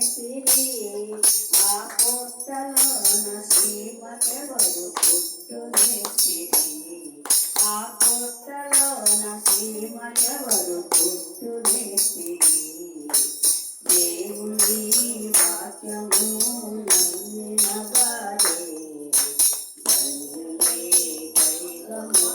నేర్పిరి ఆ పొట్టలోన శ్రీమతెవరు పుట్టు నేర్పిరి ఆ పొట్టలోన శ్రీమతెవరు పుట్టు నేర్పిరి దేవుని వాక్యము నమ్మిన వారే ధన్యులై దైవము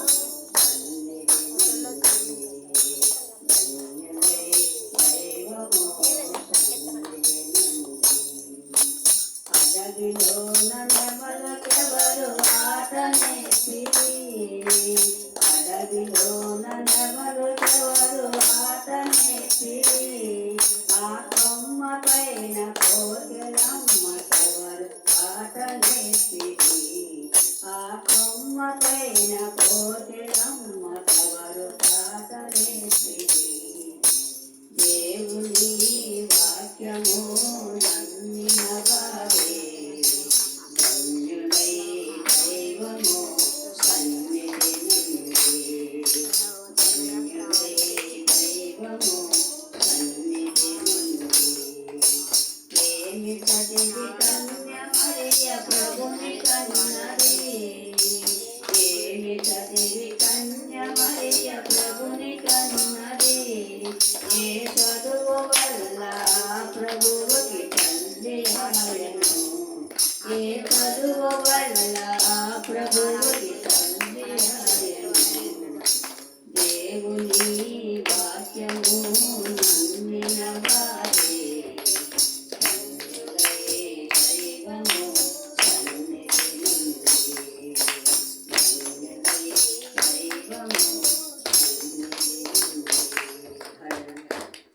అడవిలోన నెమలకెవరు ఆట నేర్పిరి అడవిలోన నెమలకెవరు ఆట నేర్పిరి ఆ కొమ్మ పైన కోకిలమ్మకెవరు ఆట నేర్పిరి ఆ కొమ్మ పైన కోకిలమ్మకెవరు ఆట నేర్పిరి దేవుని వాక్యము నమ్మిన వారే ధన్యులై దైవము సన్నిధి నుండి ధన్యులై దైవము సన్నిధి నుండి ఏమి చదివి కన్య మరియ ప్రభుని కన్నది ఏమి చదివి కన్య మరియ ప్రభుని కన్నది ఏ చదువు వల్ల ప్రభువు